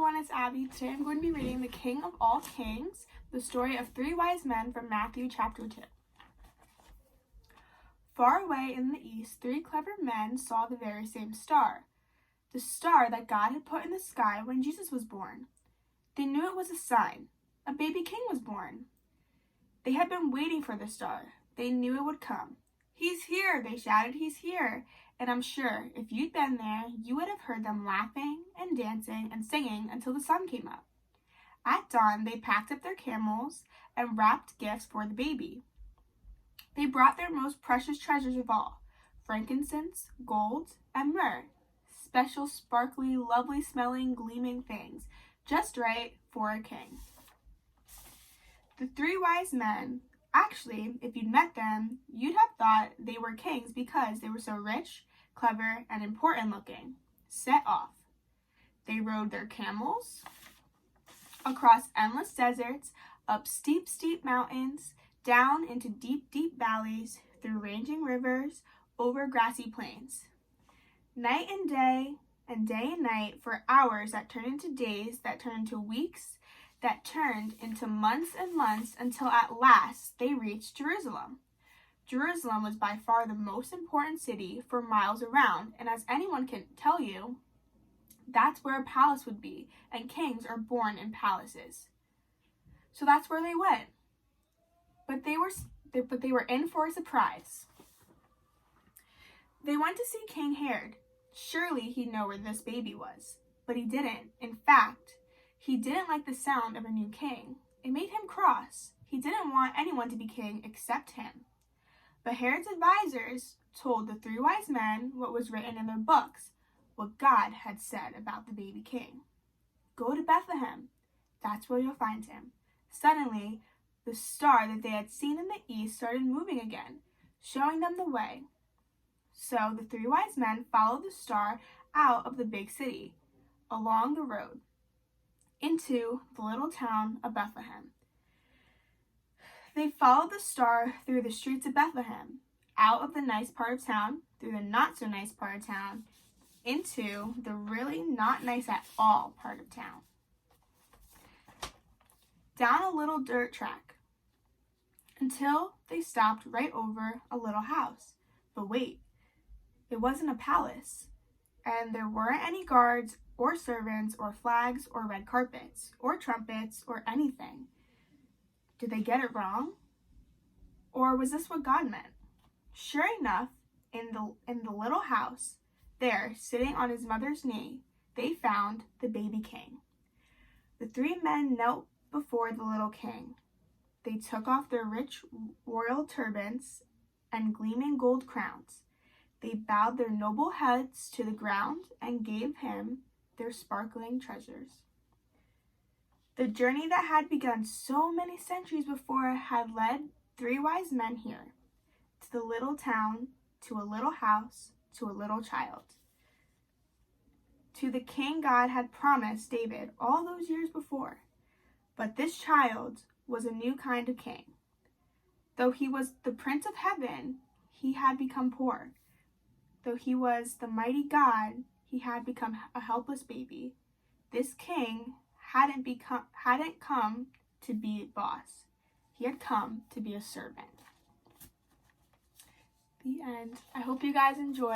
everyone, it's Abby. Today I'm going to be reading The King of All Kings, the story of three wise men from Matthew chapter 2. Far away in the east, three clever men saw the very same star, the star that God had put in the sky when Jesus was born. They knew it was a sign. A baby king was born. They had been waiting for the star. They knew it would come. "He's here," they shouted, "he's here." And I'm sure if you'd been there, you would have heard them laughing and dancing and singing until the sun came up. At dawn, they packed up their camels and wrapped gifts for the baby. They brought their most precious treasures of all, frankincense, gold, and myrrh, special, sparkly, lovely-smelling, gleaming things, just right for a king. The three wise men, actually, if you'd met them, you'd have thought they were kings because they were so rich, clever, and important looking, set off. They rode their camels across endless deserts, up steep, steep mountains, down into deep, deep valleys, through raging rivers, over grassy plains. Night and day and night for hours that turned into days, that turned into weeks, that turned into months and months until at last they reached Jerusalem. Jerusalem was by far the most important city for miles around, and as anyone can tell you, that's where a palace would be, and kings are born in palaces. So that's where they went. But they were in for a surprise. They went to see King Herod. Surely he'd know where this baby was, but he didn't. In fact, he didn't like the sound of a new king. It made him cross. He didn't want anyone to be king except him. But Herod's advisors told the three wise men what was written in their books, what God had said about the baby king. "Go to Bethlehem. That's where you'll find him." Suddenly, the star that they had seen in the east started moving again, showing them the way. So the three wise men followed the star out of the big city, along the road, into the little town of Bethlehem. They followed the star through the streets of Bethlehem, out of the nice part of town, through the not so nice part of town, into the really not nice at all part of town. Down a little dirt track, until they stopped right over a little house. But wait, it wasn't a palace, and there weren't any guards or servants or flags or red carpets or trumpets or anything. Did they get it wrong? Or was this what God meant? Sure enough, in the little house, there, sitting on his mother's knee, they found the baby king. The three men knelt before the little king. They took off their rich royal turbans and gleaming gold crowns. They bowed their noble heads to the ground and gave him their sparkling treasures. The journey that had begun so many centuries before had led three wise men here, to the little town, to a little house, to a little child, to the king God had promised David all those years before. But this child was a new kind of king. Though he was the Prince of Heaven, he had become poor. Though he was the mighty God, he had become a helpless baby. This king hadn't come to be boss. He had come to be a servant. The end. I hope you guys enjoy.